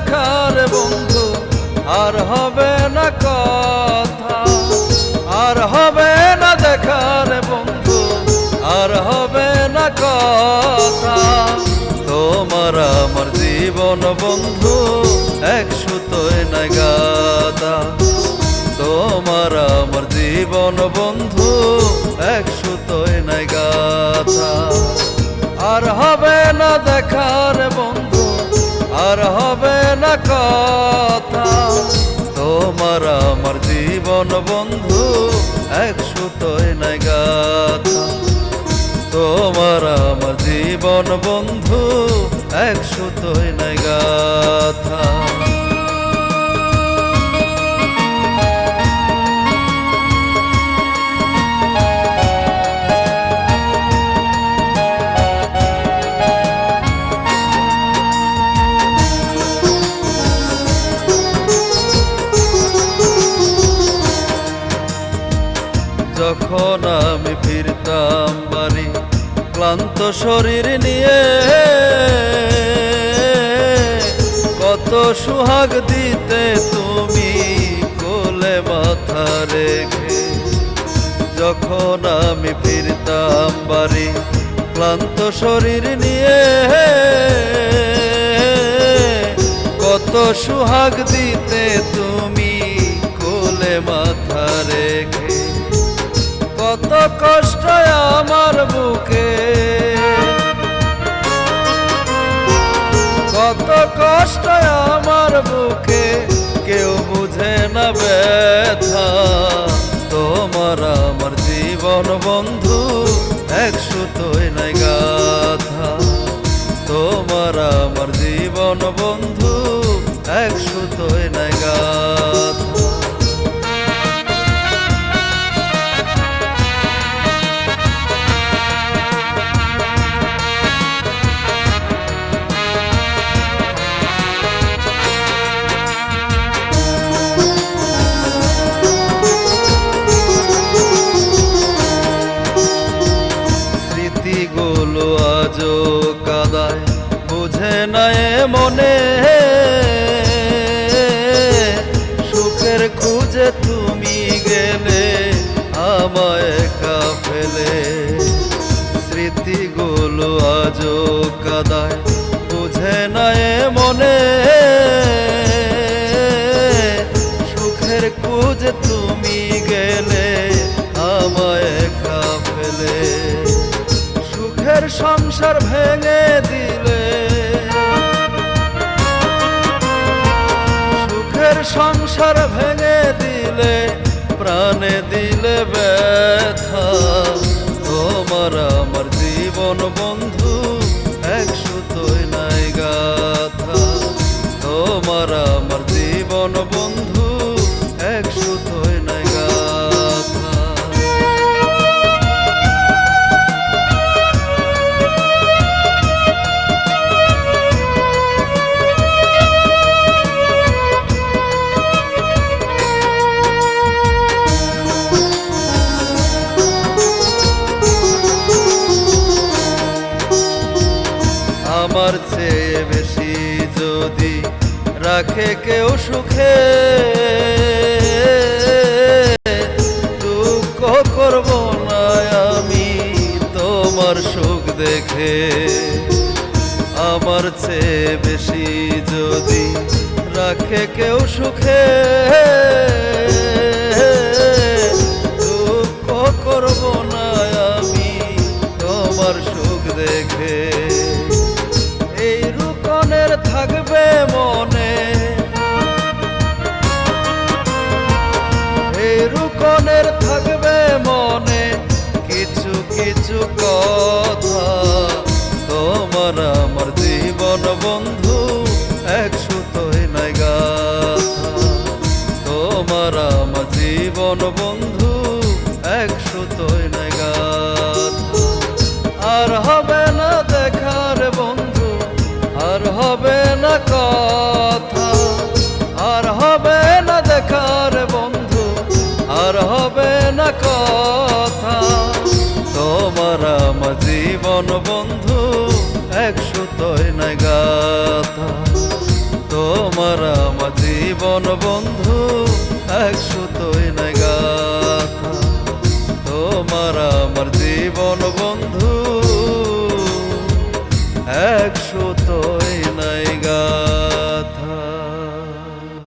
দেখার বন্ধু আর হবে না কথা, আর হবে না দেখার বন্ধু আর হবে না কথা। তোমার আমার জীবন বন্ধু এক সুতোয় নাই গাঁথা, তোমার আমার জীবন বন্ধু এক সুতোয় নাই গাঁথা। আর হবে না দেখার বন্ধু আর হবে না কথা, তোমার আমার জীবন বন্ধু এক সুতোয় নাই গাঁথা, তোমার আমার জীবন বন্ধু এক সুতোয় নাই গাঁথা। যখন আমি ফিরতাম বাড়ি ক্লান্ত শরীর নিয়ে, কত সুহাগ দিতে তুমি কোলে মাথা রেখে। যখন আমি ফিরতাম বাড়ি ক্লান্ত শরীর নিয়ে, কত সুহাগ দিতে তুমি কোলে মাথা রেখে। কত কষ্ট আমার বুকে, কত কষ্ট আমার বুকে, কেউ বুঝে না ব্যথা। তোমার আমার জীবন বন্ধু এক সুতোয় নাই গাঁথা, তোমার আমার জীবন বন্ধু এক সুতোয় নাই গাঁথা। স্মৃতিগুলো আজও কাদায় বুঝে নাই মনে, সুখের খুঁজে তুমি গেলে আমায় একা ফেলে। স্মৃতিগুলো আজও কাদায় বুঝে নাই মনে, সুখের খুঁজে তুমি গেলে আমায় একা ফেলে। সুখের সংসার ভেঙে দিলে, সুখের সংসার ভেঙে দিলে, প্রাণে দিলে ব্যথা। তোমার আমার জীবন বন্ধু এক সুতোয় নাই গাঁথা, তোমার আমার জীবন বন্ধু এক সুতোয় নাই গাঁথা। আমার চেয়ে বেশি যদি রাখে কেউ সুখে, দুঃখ করব না আমি তোমার সুখ দেখে। আমার চেয়ে বেশি যদি রাখে কেউ সুখে, দুঃখ করব না আমি তোমার সুখ দেখে। এই রুকনের থাকবে মনে, এই রুকনের থাকবে মনে কিছু কিছু কথা। তোমার আমার জীবন বন্ধু এক সুতোয় নাই গাঁথা, তোমার আমার জীবন বন্ধু এক সুতোয় নাই গাঁথা। আর হবে না দেখার বন্ধু আর হবে না কথা, আর হবে না দেখার বন্ধু আর হবে না কথা। তোমার আমার জীবন বন্ধু এক সুতোয় নাই গাঁথা, তোমার আমার জীবন বন্ধু এক সুতোয় নাই গাথা, তোমার আমার জীবন বন্ধু এক